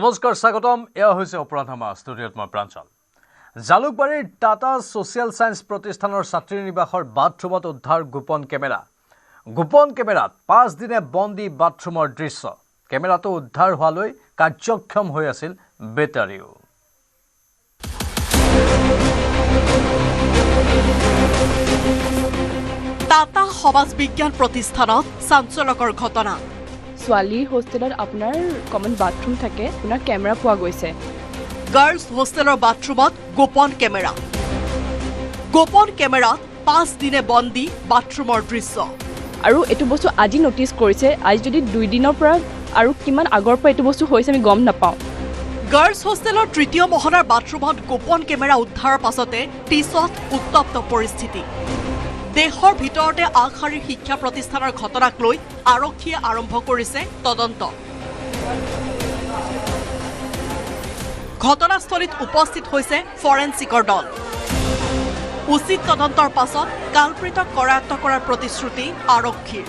নমস্কাৰ স্বাগতম এয়া হৈছে অপৰাধমা ষ্টুডিঅ'ত মই প্ৰাঞ্চল জালুকবাৰীৰ টাটা সোশ্যাল সায়েন্স প্ৰতিষ্ঠানৰ ছাত্ৰী নিবাসৰ বাথৰুমত উদ্ধাৰ গোপন কেমেৰাত 5 দিনে বন্দী বাথৰুমৰ দৃশ্য কেমেৰাটো উদ্ধাৰ হোৱালৈ কাৰ্যক্ষম হৈ আছিল বেটাৰিও টাটা সমাজ বিজ্ঞান প্ৰতিষ্ঠানত চাঞ্চলকৰ ঘটনা ছোৱালী হোষ্টেলত আপোনাৰ কমন বাথৰুম থাকে আপোনাৰ কেমেৰা পোৱা গৈছে গাৰ্লছ হোষ্টেলৰ বাথৰুমত গোপন কেমেৰাত 5 দিনে বন্দী বাথৰুমৰ দৃশ্য আৰু এটো বস্তু আজি নটিস কৰিছে আজি যদি 2 দিনৰ পৰা আৰু কিমান আগৰ পৰা এটো বস্তু হৈছে আমি গম নাপাওঁ গাৰ্লছ হোষ্টেলৰ তৃতীয় মহলাৰ বাথৰুমত গোপন কেমেৰা উদ্ধাৰৰ পাছতে টিছত উত্তপ্ত পৰিস্থিতি দেশৰ ভিতৰতে আগশাৰীৰ শিক্ষা প্ৰতিষ্ঠানৰ ঘটনাক লৈ আৰক্ষীয়ে আৰম্ভ কৰিছে তদন্ত ঘটনাস্থলীত উপস্থিত হৈছে ফৰেনচিকৰ দল উচিত তদন্তৰ পাছত কালপ্ৰিতক কৰায়ত্ব কৰাৰ প্ৰতিশ্ৰুতি আৰক্ষীৰ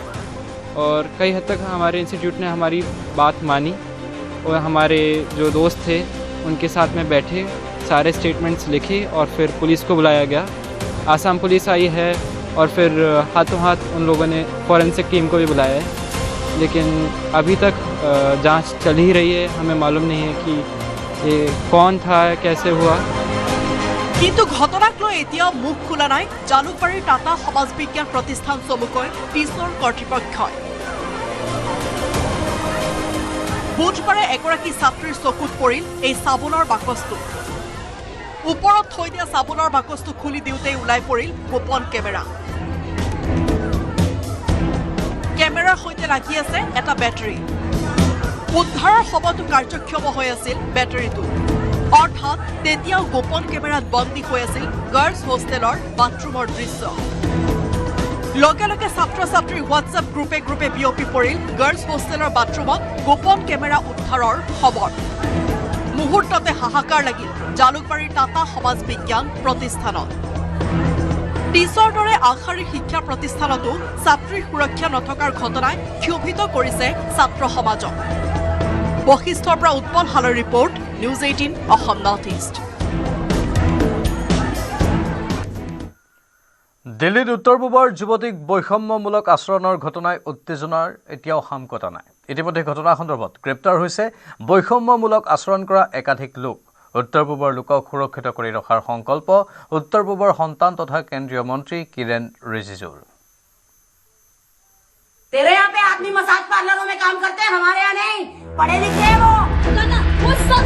और कई हद तक हमारे इंस्टीट्यूट ने हमारी बात मानी और हमारे जो दोस्त थे उनके साथ में बैठे सारे स्टेटमेंट्स लिखे और फिर पुलिस को बुलाया गया आसाम पुलिस आई है और फिर हाथों हाथ उन लोगों ने फॉरेंसिक टीम को भी बुलाया है लेकिन अभी तक जांच चल ही रही है हमें मालूम नहीं है कि ये कौन था कैसे हुआ কিন্তু ঘটনাক লৈ এতিয়া মুখ খোলা নাই জালুকবাৰীৰ টাটা সমাজ বিজ্ঞান প্ৰতিষ্ঠান চমুকৈ টিছৰ কৰ্তৃপক্ষই বুধবাৰে এগৰাকী ছাত্ৰীৰ চকুত পৰিল এই চাবোনৰ বাকচটো ওপৰত থৈ দিয়া চাবোনৰ বাকচটো খুলি দিওঁতেই ওলাই পৰিল গোপন কেমেৰাৰ সৈতে লাগি আছে এটা বেটাৰী উদ্ধাৰৰ সময়তো কাৰ্যক্ষম হৈ আছিল বেটাৰীটো অৰ্থাৎ তেতিয়াও গোপন কেমেৰাত বন্দী হৈ আছিল গাৰ্লছ হোষ্টেলৰ বাথৰুমৰ দৃশ্য লগে লগে ছাত্ৰ ছাত্ৰীৰ হোৱাটছএপ গ্ৰুপে বিয়পি পৰিল গাৰ্লছ হোষ্টেলৰ বাথৰুমত গোপন কেমেৰা উদ্ধাৰৰ খবৰ মুহূৰ্ততে হাহাকাৰ লাগিল জালুকবাৰীৰ টাটা সমাজ বিজ্ঞান প্ৰতিষ্ঠানত টিছৰ দৰে আগশাৰীৰ শিক্ষা প্ৰতিষ্ঠানতো ছাত্ৰীৰ সুৰক্ষা নথকাৰ ঘটনাই ক্ষোভিত কৰিছে ছাত্ৰ সমাজক বশিষ্ঠৰ পৰা উৎপল হালৰ report news 18 Assam north east দিল্লীত উত্তৰ পূবৰ যুৱতীক বৈষম্যমূলক আচৰণৰ ঘটনাই উত্তেজনাৰ এতিয়াও হাম কটা নাই ইতিমধ্যে ঘটনা সন্দৰ্ভত গ্ৰেপ্তাৰ হৈছে বৈষম্যমূলক আচৰণ কৰা একাধিক লোক উত্তৰ পূবৰ লোকক সুৰক্ষিত কৰি ৰখাৰ সংকল্প উত্তৰ পূবৰ সন্তান তথা কেন্দ্ৰীয় মন্ত্ৰী কিৰেণ ৰিজিজুৰ तेरे यहाँ पे आदमी मसाज पार्लरों में काम करते हैं हमारे यहाँ नहीं पढ़े लिखे हैं वो सब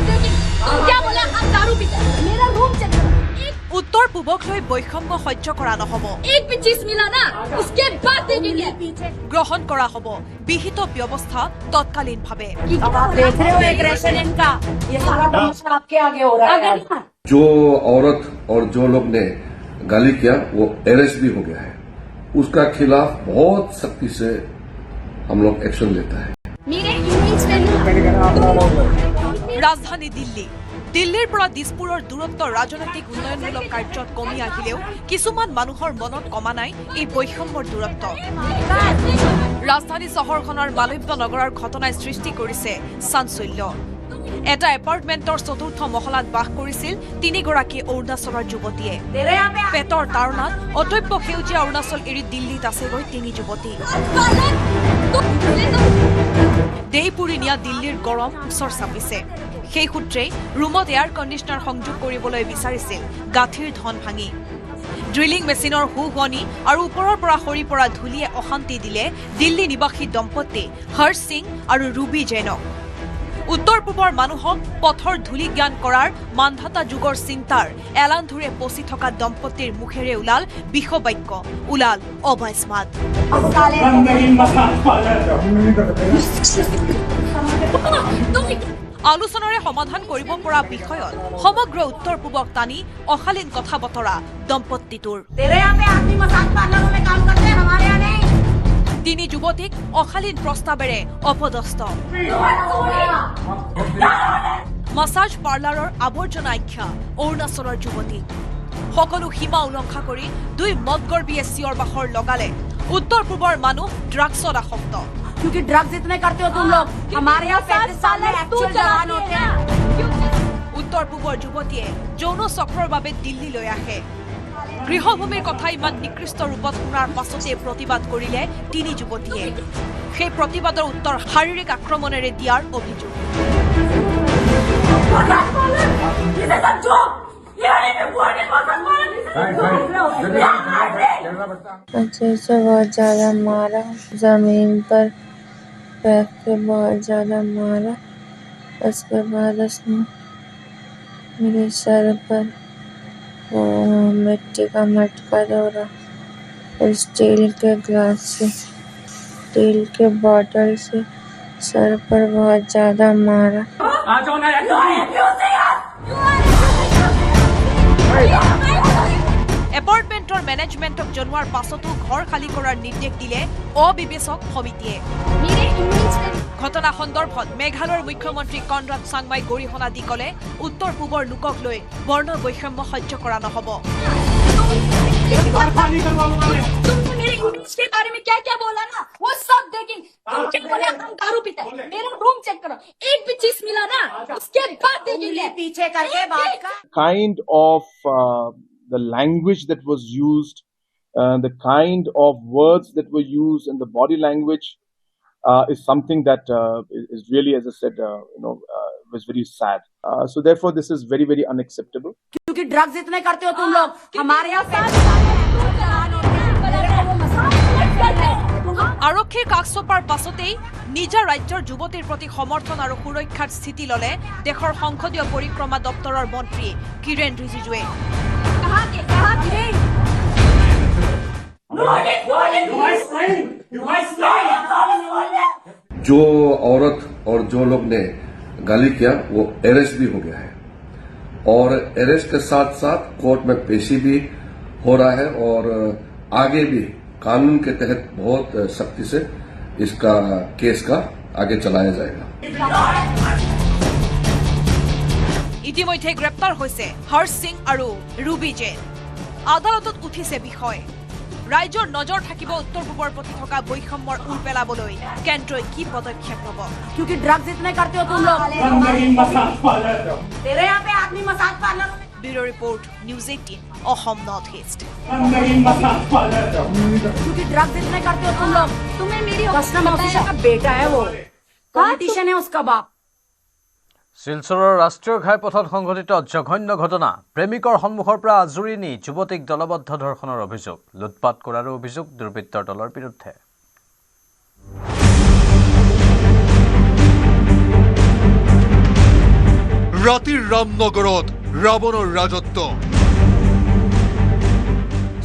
क्या बोला हम दारू पीते मेरा रूम चेक उत्तर पूबक লৈ বৈষম্য সহ্য কৰা নহব एक भी चीज मिला ना उसके बाद देखेंगे গ্ৰহণ কৰা হ'ব বিহিত ব্যৱস্থা তৎকালীন ভাবে आप देख रहे हो एक रेस्टोरेंट का ये सारा तमाशा आपके आगे हो रहा है जो औरत और जो लोग ने गाली किया वो अरेस्ट भी हो गया है उसका खिलाफ बहुत सख्ती से हम लोग एक्शन लेता है राजधानी दिल्लीर পৰা দিছপুৰৰ দূৰত্ব ৰাজনৈতিক উন্নয়নমূলক কাৰ্যত কমি আহিলেও কিছুমান মানুহৰ মনত কমা নাই এই বৈষম্যৰ দূৰত্ব ৰাজধানী চহৰখনৰ মালব্য নগৰৰ ঘটনাই সৃষ্টি কৰিছে চাঞ্চল্য এটা এপাৰ্টমেণ্টৰ চতুৰ্থ মহলাত বাস কৰিছিল 3 গৰাকী অৰুণাচলৰ যুৱতীয়ে পেটৰ তাৰণাত অতব্য সেউজীয়া অৰুণাচল এৰি দিল্লীত আছেগৈ 3 যুৱতী দেইপুৰি নিয়া দিল্লীৰ গৰম উচৰ চাপিছে সেই সূত্ৰে ৰুমত এয়াৰ কণ্ডিচনাৰ সংযোগ কৰিবলৈ বিচাৰিছিল গাঁঠিৰ ধন ভাঙি ড্ৰিলিং মেচিনৰ হুহনি আৰু ওপৰৰ পৰা সৰি পৰা ধুলিয়ে অশান্তি দিলে দিল্লী নিবাসী দম্পতি হৰ্ষ সিং আৰু ৰুবি জৈনক উত্তৰ পূবৰ মানুহক পথৰ ধুলি জ্ঞান কৰাৰ মানধাতা যুগৰ চিন্তাৰ এলান্ধুৰে পচি থকা দম্পতিৰ মুখেৰে ওলাল বিশ্ববাক্য ওলাল অবাইসমাত আলোচনাৰে সমাধান কৰিব পৰা বিষয়ত সমগ্ৰ উত্তৰ পূবক টানি অশালীন কথা বতৰা দম্পতিটোৰ তিনি যুৱতীক অশালীন প্ৰস্তাৱেৰে অপদস্থ মাসাজ পাৰ্লাৰৰ আৱৰ্জনা আখ্যা অৰুণাচলৰ যুৱতী সকলো সীমা উলংঘা কৰি 2 মদগৰ্বীয়ে চিঞৰ বাখৰ লগালে উত্তৰ পূবৰ মানুহ ড্ৰাগছত আসক্ত क्योंकि ड्रग्स इतने करते हो तुम लोग हमारे यहाँ 35 साल में एक्चुअल जवान होते हैं উত্তৰ পূবৰ যুৱতীয়ে যৌন চক্ৰৰ বাবে দিল্লীলৈ আহে গৃহভূমিৰ কথা ইমান নিকৃষ্ট ৰূপত শুনাৰ পাছতে প্ৰতিবাদ কৰিলে তিনি যুৱতীয়ে সেই প্ৰতিবাদৰ উত্তৰ শাৰীৰিক আক্ৰমণেৰে দিয়াৰ অভিযোগ अच्छे से बहुत ज्यादा मारा, जमीन पर फेंक के बहुत ज्यादा मारा। उसके बाद उसने मेरे सर पर मिट्टी का मटका दौड़ा और स्टील के ग्लास से, स्टील के बॉटल से सर पर बहुत ज्यादा मारा। এপাৰ্টমেণ্টৰ মেনেজমেণ্টক জনোৱাৰ পাছতো ঘৰ খালী কৰাৰ নিৰ্দেশ দিলে অবিবেচক সমিতিয়ে ঘটনা সন্দৰ্ভত মেঘালয়ৰ মুখ্যমন্ত্ৰী কনৰাড চাংমাই গৰিহণা দি ক'লে উত্তৰ পূবৰ লোকক লৈ বৰ্ণ বৈষম্য সহ্য কৰা নহ'ব तुमने मेरे इमेज के बारे में क्या क्या बोला ना वो सब देखेंगे तुम क्या बोले हम दारू पीते हैं मेरा रूम चेक करो एक भी चीज मिला ना उसके बाद देखेंगे पीछे करके बात का kind of the language that was used, the kind of words that were used, and the body language is something that is really, as I said, was very sad. So therefore, this is very, very unacceptable. क्योंकि drugs इतने करते हो तुम लोग हमारे यहाँ আৰক্ষীৰ কাষ চপাৰ পাছতেই নিজা ৰাজ্যৰ যুৱতীৰ প্ৰতি সমৰ্থন আৰু সুৰক্ষাৰ স্থিতি ললে দেশৰ সংসদীয় পৰিক্ৰমা দপ্তৰৰ মন্ত্ৰী কিৰেণ ৰিজিজুৱে जो औरत और जो लोग ने गाली किया वो अरेस्ट भी हो गया है और अरेस्ट के साथ साथ कोर्ट में पेशी भी हो रहा है और आगे भी कानून के तहत बहुत सख्ती से इसका केस का आगे चलाया जाएगा ইতিমধ্যে গ্ৰেপ্তাৰ হৈছে হৰ্ষ সিং আৰু ৰুবি জেন আদালতত উঠিছে বিষয় ৰাজ্যৰ নজৰ থাকিব উত্তৰ পূবৰ প্ৰতি থকা বৈষম্যৰ উল পেলাবলৈ কেন্দ্ৰই কি পদক্ষেপ ল'ব क्योंकि ड्रग्स इतने करते हो तुम लोग तेरे यहाँ पे आदमी मसाज पार्लर में bureau report news 18 Assam north east क्योंकि ड्रग्स इतने करते हो तुम लोग तुम्हें मेरी कस्टम ऑफिसर का बेटा है वो पॉलिटिशियन है उसका बाप শিলচৰৰ ৰাষ্ট্ৰীয় ঘাইপথত সংঘটিত জঘন্য ঘটনা প্ৰেমিকৰ সন্মুখৰ পৰা আজৰি নি যুৱতীক দলবদ্ধ ধৰ্ষণৰ অভিযোগ লুটপাট কৰাৰো অভিযোগ দুৰ্বৃত্তৰ দলৰ বিৰুদ্ধে ৰাতিৰ ৰামনগৰত ৰাৱণৰ ৰাজত্ব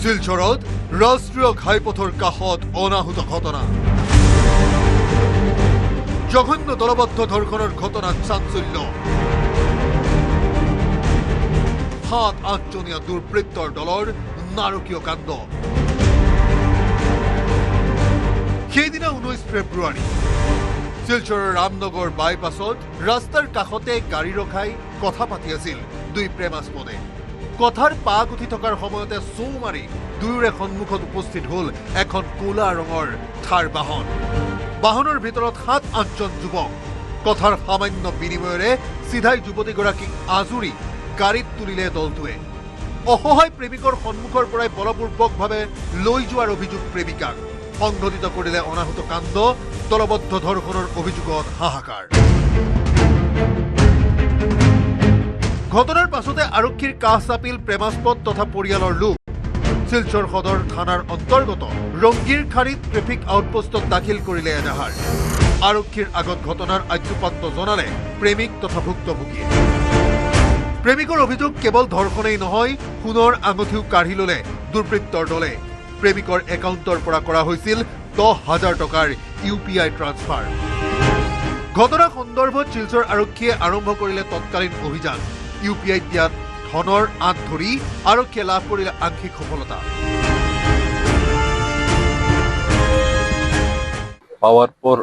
শিলচৰত ৰাষ্ট্ৰীয় ঘাইপথৰ কাষত অনাহুত ঘটনা জঘন্য দলবদ্ধ ধৰ্ষণৰ ঘটনাত চাঞ্চল্য 7-8জনীয়া দুৰ্বৃত্তৰ দলৰ নাৰকীয় কাণ্ড সেইদিনা 19 ফেব্ৰুৱাৰী শিলচৰৰ ৰামনগৰ বাইপাছত ৰাস্তাৰ কাষতে গাড়ী ৰখাই কথা পাতি আছিল দুই প্ৰেমাস্পদে কথাৰ পাক উঠি থকাৰ সময়তে চৌ মাৰি দুয়োৰে সন্মুখত উপস্থিত হ'ল এখন কোলা ৰঙৰ থাৰ বাহন বাহনৰ ভিতৰত 7-8জন যুৱক কথাৰ সামান্য বিনিময়ৰে সিধাই যুৱতীগৰাকীক আজুৰি গাড়ীত তুলিলে দলটোৱে অসহায় প্ৰেমিকৰ সন্মুখৰ পৰাই বলপূৰ্বকভাৱে লৈ যোৱাৰ অভিযোগ প্ৰেমিকাক সংঘটিত কৰিলে অনাহুত কাণ্ড দলবদ্ধ ধৰ্ষণৰ অভিযোগত হাহাকাৰ ঘটনাৰ পাছতে আৰক্ষীৰ কাষ চাপিল প্ৰেমাস্পদ তথা পৰিয়ালৰ লোক শিলচৰ সদৰ থানাৰ অন্তৰ্গত ৰংগীৰখাৰীত ট্ৰেফিক আউটপোষ্টত দাখিল কৰিলে এজাহাৰ আৰক্ষীৰ আগত ঘটনাৰ আদ্যপান্ত জনালে প্ৰেমিক তথা ভুক্তভোগীয়ে প্ৰেমিকৰ অভিযোগ কেৱল ধৰ্ষণেই নহয় সোণৰ আঙঠিও কাঢ়ি ল'লে দুৰ্বৃত্তৰ দলে প্ৰেমিকৰ একাউণ্টৰ পৰা কৰা হৈছিল 10,000 টকাৰ UPI ট্ৰান্সফাৰ ঘটনা সন্দৰ্ভত শিলচৰ আৰক্ষীয়ে আৰম্ভ কৰিলে তৎকালীন অভিযান UPI দিয়াত ধনৰ আঁত ধৰি আৰক্ষীয়ে লাভ কৰিলে আংশিক সফলতা পাওয়ার পর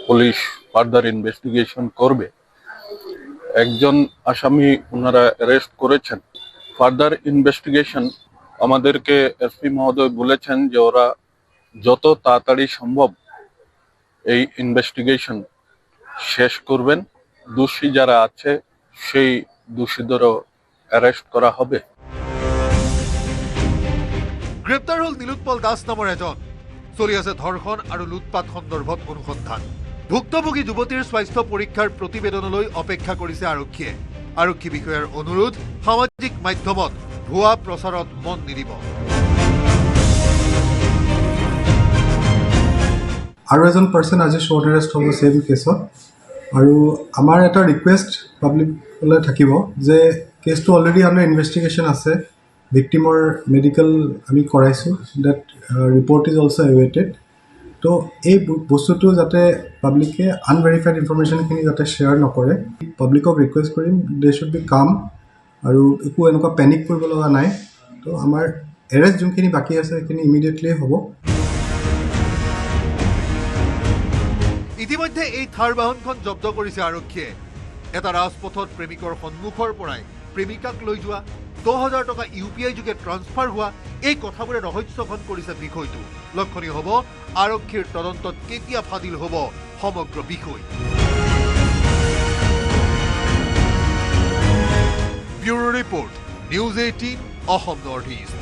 পুলিশ ফার্দার ইনভেস্টিগেশন করবে একজন আসামি ওনারা অ্যারেস্ট করেছেন ফার্দার ইনভেস্টিগেশন আমাদেরকে এসপি মহোদয় বলেছেন যে ওরা যত তাড়াতাড়ি সম্ভব এই ইনভেস্টিগেশন শেষ করবেন। দোষী যারা আছে সেই দোষীদেরও অ্যারেস্ট করা হবে। গ্ৰেপ্তাৰ হল নীলোৎপল দাস নামৰ এজন। চলি আছে ধৰ্ষণ আৰু লুটপাট সন্দৰ্ভত অনুসন্ধান। ভুক্তভোগী যুৱতীৰ স্বাস্থ্য পৰীক্ষাৰ প্ৰতিবেদনলৈ অপেক্ষা কৰিছে আৰক্ষীয়ে। আৰক্ষী বিষয়াৰ অনুৰোধ, সামাজিক মাধ্যমত ভুৱা প্ৰচাৰত মন নিদিব। আৰু এজন পাৰ্চন আজি শ্বৰ্ট এৰেষ্ট হ'ব চেম কেছত। আৰু আমাৰ এটা ৰিকুৱেষ্ট পাব্লিকলৈ থাকিব যে কেছটো অলৰেডি আণ্ডাৰ ইনভেষ্টিগেশ্যন আছে। ভিক্টিমৰ মেডিকেল আমি কৰাইছোঁ, ডেট ৰিপৰ্ট ইজ অলছ' এৱেইটেড। তো এই বস্তুটো যাতে পাব্লিকে আনভেৰিফাইড ইনফৰমেশ্যনখিনি যাতে শ্বেয়াৰ নকৰে। পাব্লিকক ৰিকুৱেষ্ট কৰিম দে শ্বুড বি কাম, আৰু একো এনেকুৱা পেনিক কৰিব লগা নাই। তো আমাৰ এৰেষ্ট যোনখিনি বাকী আছে সেইখিনি ইমিডিয়েটলি হ'ব। ইতিমধ্যে এই থাৰ বাহনখন জব্দ কৰিছে আৰক্ষীয়ে। এটা ৰাজপথত প্ৰেমিকৰ সন্মুখৰ পৰাই প্ৰেমিকাক লৈ যোৱা, 10,000 টকা UPI যোগে ট্ৰান্সফাৰ হোৱা, এই কথাবোৰে ৰহস্যখন কৰিছে বিষয়টো। লক্ষণীয় হ'ব আৰক্ষীৰ তদন্তত কেতিয়া ফাদিল হ'ব সমগ্ৰ বিষয়। Bureau report, news 18 Assam north east.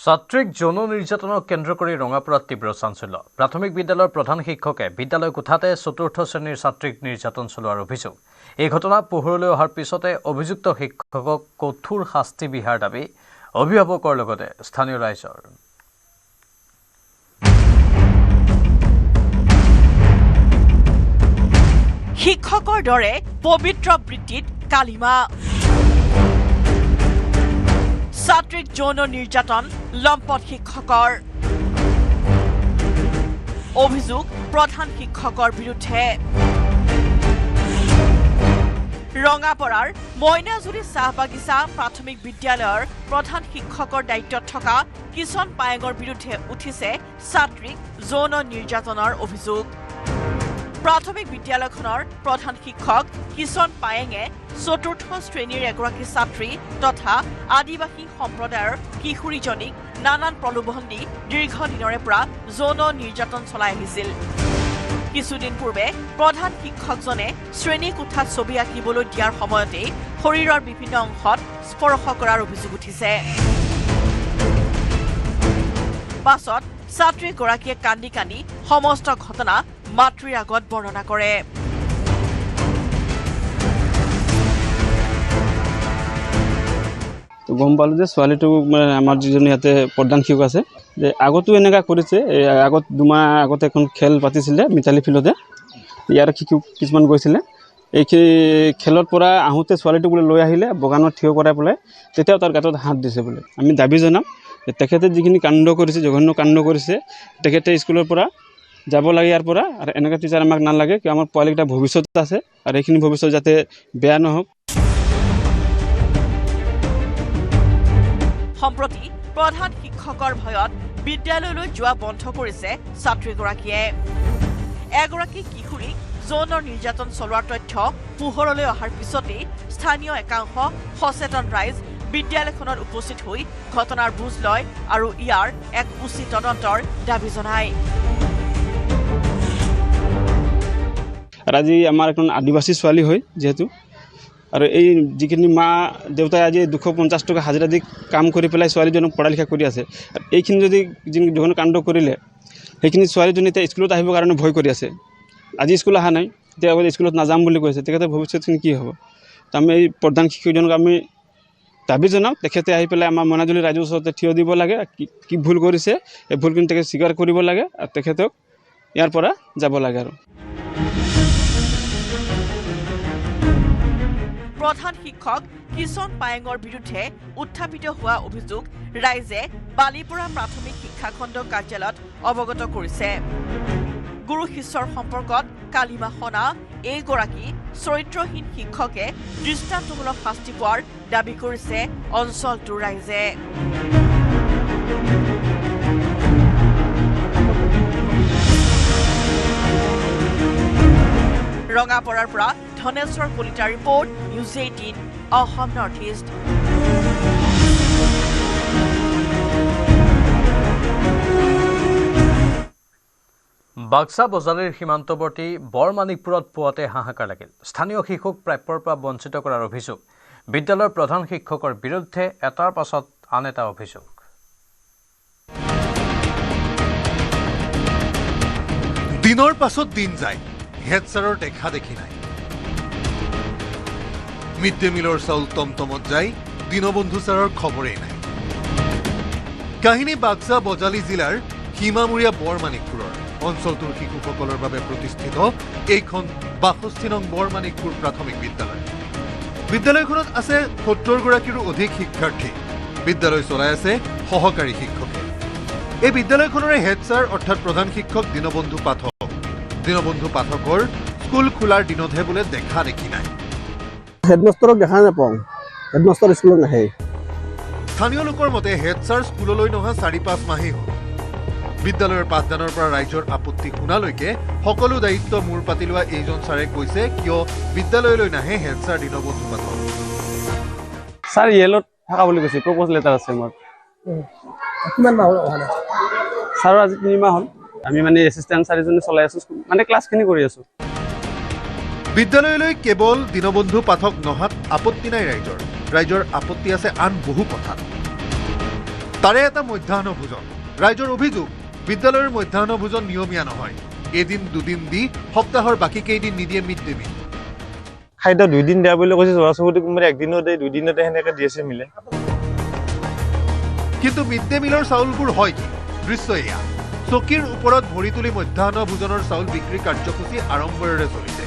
ছাত্ৰীক যৌন নিৰ্যাতনক কেন্দ্ৰ কৰি ৰঙাপাৰাত তীব্ৰ চাঞ্চল্য। প্ৰাথমিক বিদ্যালয়ৰ প্ৰধান শিক্ষকে বিদ্যালয় কোঠাতে 4ৰ্থ শ্ৰেণীৰ ছাত্ৰীক নিৰ্যাতন চলোৱাৰ অভিযোগ। এই ঘটনা পোহৰলৈ অহাৰ পিছতে অভিযুক্ত শিক্ষকক কঠোৰ শাস্তি বিহাৰ দাবী অভিভাৱকৰ লগতে স্থানীয় ৰাইজৰ। শিক্ষকৰ দৰে পবিত্ৰ বৃত্তিত কালিমা। ছাত্ৰীক যৌন নিৰ্যাতন, লম্পট শিক্ষকৰ অভিযোগ প্ৰধান শিক্ষকৰ বিৰুদ্ধে। ৰঙাপাৰাৰ মইনাজুৰি চাহ বাগিচা প্ৰাথমিক বিদ্যালয়ৰ প্ৰধান শিক্ষকৰ দায়িত্বত থকা কিষণ পায়েঙৰ বিৰুদ্ধে উঠিছে ছাত্ৰীক যৌন নিৰ্যাতনৰ অভিযোগ। প্ৰাথমিক বিদ্যালয়খনৰ প্ৰধান শিক্ষক কিষণ পায়েঙে 4ৰ্থ শ্ৰেণীৰ এগৰাকী ছাত্ৰী তথা আদিবাসী সম্প্ৰদায়ৰ কিশোৰীজনীক নানান প্ৰলোভন দি দীৰ্ঘদিনৰে পৰা যৌন নিৰ্যাতন চলাই আহিছিল। কিছুদিন পূৰ্বে প্ৰধান শিক্ষকজনে শ্ৰেণী কোঠাত ছবি আঁকিবলৈ দিয়াৰ সময়তেই শৰীৰৰ বিভিন্ন অংশত স্পৰ্শ কৰাৰ অভিযোগ উঠিছে। পাছত ছাত্ৰীগৰাকীয়ে কান্দি কান্দি সমস্ত ঘটনা মাতৃৰ আগত বৰ্ণনা কৰে। গম পালোঁ যে ছোৱালীটোক মানে আমাৰ যিজন ইয়াতে প্ৰধান শিক্ষক আছে, যে আগতো এনেকুৱা কৰিছে। আগত 2 মাহ আগতে এখন খেল পাতিছিলে মিতালী ফিল্ডতে, ইয়াৰ শিশু কিছুমান গৈছিলে। এই খেলৰ পৰা আহোঁতে ছোৱালীটোক বোলে লৈ আহিলে, বগানত থিয় কৰাই পেলাই তেতিয়াও তাৰ গাঁতত হাত দিছে বোলে। আমি দাবী জনাম যে তেখেতে যিখিনি কাণ্ড কৰিছে, জঘন্য কাণ্ড কৰিছে, তেখেতে স্কুলৰ পৰা যাব লাগে ইয়াৰ পৰা। আৰু এনেকুৱা টিচাৰ আমাক নালাগে, কিয় আমাৰ পোৱালীকেইটা ভৱিষ্যত আছে, আৰু এইখিনি ভৱিষ্যত যাতে বেয়া নহওক। সম্প্ৰতি প্ৰধান শিক্ষকৰ ভয়ত বিদ্যালয়লৈ যোৱা বন্ধ কৰিছে ছাত্ৰীগৰাকীয়ে। এগৰাকী কিশোৰীক যৌন নিৰ্যাতন চলোৱাৰ তথ্য পোহৰলৈ অহাৰ পিছতেই স্থানীয় একাংশ সচেতন ৰাইজ বিদ্যালয়খনত উপস্থিত হৈ ঘটনাৰ বুজ লয় আৰু ইয়াৰ এক উচিত তদন্তৰ দাবী জনায়। আৰু আজি আমাৰ এখন আদিবাসী ছোৱালী হয় যিহেতু, আৰু এই যিখিনি মা দেউতাই আজি 250 টকা হাজিৰা দি কাম কৰি পেলাই ছোৱালীজনক পঢ়া লিখা কৰি আছে। আৰু এইখিনি যদি যিখিনি কাণ্ড কৰিলে, সেইখিনি ছোৱালীজনী এতিয়া স্কুলত আহিবৰ কাৰণে ভয় কৰি আছে। আজি স্কুল অহা নাই, এতিয়া স্কুলত নাযাম বুলি কৈছে, তেখেতে ভৱিষ্যতখিনি কি হ'ব? তো আমি এই প্ৰধান শিক্ষকজনক আমি দাবী জনাওঁ, তেখেতে আহি পেলাই আমাৰ মইনাজুলি ৰাইজৰ ওচৰতে থিয় দিব লাগে। কি ভুল কৰিছে, এই ভুলখিনি তেখেতে স্বীকাৰ কৰিব লাগে, আৰু তেখেতক ইয়াৰ পৰা যাব লাগে। আৰু প্ৰধান শিক্ষক কিষণ পায়েঙৰ বিৰুদ্ধে উত্থাপিত হোৱা অভিযোগ ৰাইজে বালিপৰা প্ৰাথমিক শিক্ষাখণ্ড কাৰ্যালয়ত অৱগত কৰিছে। গুৰু শিষ্যৰ সম্পৰ্কত কালিমা সনা এইগৰাকী চৰিত্ৰহীন শিক্ষকে দৃষ্টান্তমূলক শাস্তি পোৱাৰ দাবী কৰিছে অঞ্চলটোৰ ৰাইজে। ৰঙাপাৰাৰ পৰা ধনেশ্বৰ কলিতাৰ report, news 18 Assam north east. Baksa বজালিৰ সীমান্তৱৰ্তী বৰমানিকপুৰত পুৱাতে হাহাকাৰ লাগিল। স্থানীয় শিশুক প্ৰাপ্যৰ পৰা বঞ্চিত কৰাৰ অভিযোগ। বিদ্যালয়ৰ প্ৰধান শিক্ষকৰ বিৰুদ্ধে এটাৰ পাছত আন এটা অভিযোগ। দিনৰ পাছত দিন যায়, হেড ছাৰৰ দেখা দেখি নাই। মিড ডে মিলৰ চাউল টমটমত যায়, দীনবন্ধু ছাৰৰ খবৰেই নাই। কাহিনী বাক্সা বজালি জিলাৰ সীমামূৰীয়া বৰমানিকপুৰৰ। অঞ্চলটোৰ শিশুসকলৰ বাবে প্ৰতিষ্ঠিত এইখন ৬২ নং বৰমানিকপুৰ প্ৰাথমিক বিদ্যালয়। বিদ্যালয়খনত আছে ৭০ গৰাকীৰো অধিক শিক্ষাৰ্থী। বিদ্যালয় চলাই আছে সহকাৰী শিক্ষকে। এই বিদ্যালয়খনৰে হেড ছাৰ অৰ্থাৎ প্ৰধান শিক্ষক দীনবন্ধু পাঠক। দীনবন্ধু পাঠকৰ স্কুল খোলাৰ দিনতহে বোলে দেখা দেখি নাই। হেডমাষ্টাৰক দেখা নাপাওঁ, হেডমাষ্টাৰ স্কুলত নাহে। স্থানীয় লোকৰ মতে হেড ছাৰ স্কুললৈ নহা ৪-৫ মাহেই হ'ল। বিদ্যালয়ৰ পাঠদানৰ পৰা ৰাইজৰ আপত্তি শুনালৈকে সকলো দায়িত্ব মূৰ পাতি লোৱা এইজন ছাৰে কৈছে কিয় বিদ্যালয়লৈ নাহে হেড ছাৰ দীনবন্ধু পাঠক। ছাৰ ইয়েলত থকা বুলি কৈছে, প্ৰপ'জ লেটাৰ আছে মোৰ। কিমান মাহ হ'ল অহা নাই? ছাৰৰ আজি ৩ মাহ হ'ল। আমি মানে এছিষ্টেণ্ট ছাৰ চলাই আছোঁ, মানে ক্লাছখিনি কৰি আছোঁ। বিদ্যালয়লৈ কেৱল দীনবন্ধু পাঠক নহাত আপত্তি নাই ৰাইজৰ। ৰাইজৰ আপত্তি আছে আন বহু কথাত। তাৰে এটা মধ্যাহ্ন ভোজন। ৰাইজৰ অভিযোগ বিদ্যালয়ৰ মধ্যাহ্ন ভোজন নিয়মীয়া নহয়। এদিন দুদিন দি সপ্তাহৰ বাকী কেইদিন নিদিয়ে মিড ডে মিল। খাদ্য 2 দিন দিয়া বুলি কৈছে, ল'ৰা ছোৱালী কোনোবাই 1 দিনো দিয়ে, 2 দিনো দিয়ে, সেনেকৈ দি আছে মিলে। কিন্তু মিড ডে মিলৰ চাউলবোৰ হয় কি? দৃশ্য এয়া। চকীৰ ওপৰত ভৰি তুলি মধ্যাহ্ন ভোজনৰ চাউল বিক্ৰী কাৰ্যসূচী আড়ম্বৰেৰে চলিছে।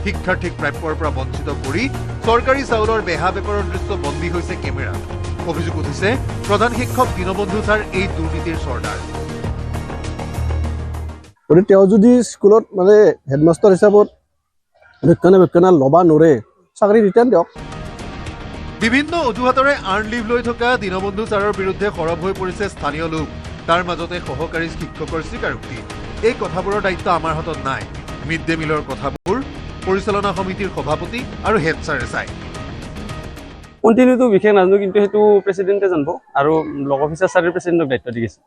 শিক্ষাৰ্থীক প্ৰাপ্যৰ পৰা বঞ্চিত কৰি চৰকাৰী চাউলৰ বেহা বেপাৰৰ দৃশ্য বন্দী হৈছে কেমেৰাত। অভিযোগ উঠিছে প্ৰধান শিক্ষক দীনবন্ধু ছাৰ এই দুৰ্নীতিৰ চৰ্দাৰ। গতিকে তেওঁ যদি স্কুলত মানে হেডমাষ্টাৰ হিচাপত ৰক্ষণাবেক্ষণ ল'ব নোৱাৰে, চাকৰি ৰিটাৰ্ণ দিয়ক। বিভিন্ন অজুহাতৰে আৰ্ণ লিভ লৈ থকা দীনবন্ধু ছাৰৰ বিৰুদ্ধে সৰব হৈ পৰিছে স্থানীয় লোক। তাৰ মাজতে সহকাৰী শিক্ষকৰ স্বীকাৰোক্তি, এই কথাবোৰৰ দায়িত্ব আমাৰ হাতত নাই। মিড ডে মিলৰ কথাবোৰ পৰিচালনা সমিতিৰ সভাপতি আৰু হেড ছাৰে চায়। কণ্টিনিউটো বিশেষ নাজানো, কিন্তু সেইটো প্ৰেচিডেণ্টে জানিব আৰু ব্লক অফিচাৰ ছাৰে প্ৰেচিডেণ্টক দায়িত্ব দি গৈছে।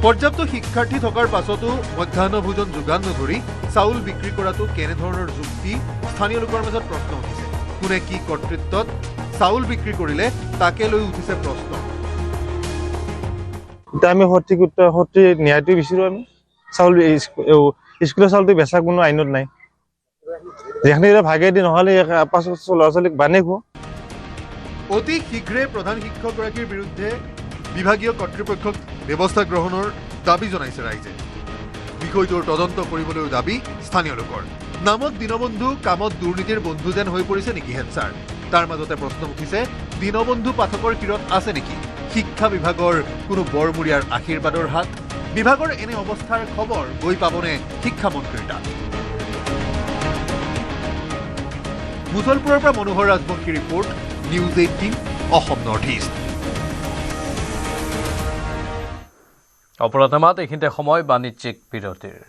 পৰ্যাপ্ত শিক্ষাৰ্থী থকাৰ পাছতো মধ্যাহ্ন ভোজন যোগান নধৰি চাউল বিক্ৰী কৰাটো কেনেধৰণৰ যুক্তি? স্থানীয় লোকৰ মাজত প্ৰশ্ন উঠিছে। কোনে কি কৰ্তৃত্বত চাউল বিক্ৰী কৰিলে তাকে লৈ উঠিছে প্ৰশ্ন। এতিয়া আমি সঠিক ন্যায়টো বিচাৰো। আমি চাউল স্কুলৰ চাউলটো বেচা কোনো আইনত নাই। যেখানে ভাগে দি নহ'লে পাছত ল'ৰা ছোৱালীক বানে খোৱা। অতি শীঘ্ৰে প্ৰধান শিক্ষকগৰাকীৰ বিৰুদ্ধে বিভাগীয় কৰ্তৃপক্ষক ব্যৱস্থা গ্ৰহণৰ দাবী জনাইছে ৰাইজে। বিষয়টোৰ তদন্ত কৰিবলৈও দাবী স্থানীয় লোকৰ। নামত দীনবন্ধু, কামত দুৰ্নীতিৰ বন্ধু যেন হৈ পৰিছে নেকি হেড ছাৰ? তাৰ মাজতে প্ৰশ্ন উঠিছে, দীনবন্ধু পাঠকৰ শিৰত আছে নেকি শিক্ষা বিভাগৰ কোনো বৰমূৰীয়াৰ আশীৰ্বাদৰ হাত? বিভাগৰ এনে অৱস্থাৰ খবৰ গৈ পাবনে শিক্ষামন্ত্ৰীৰ তাত? মুছলপুৰৰ পৰা Manohar Rajbongshi report, news 18 Assam north east. অপৰাধমাত এইখিনিতে সময় বাণিজ্যিক বিৰতিৰ।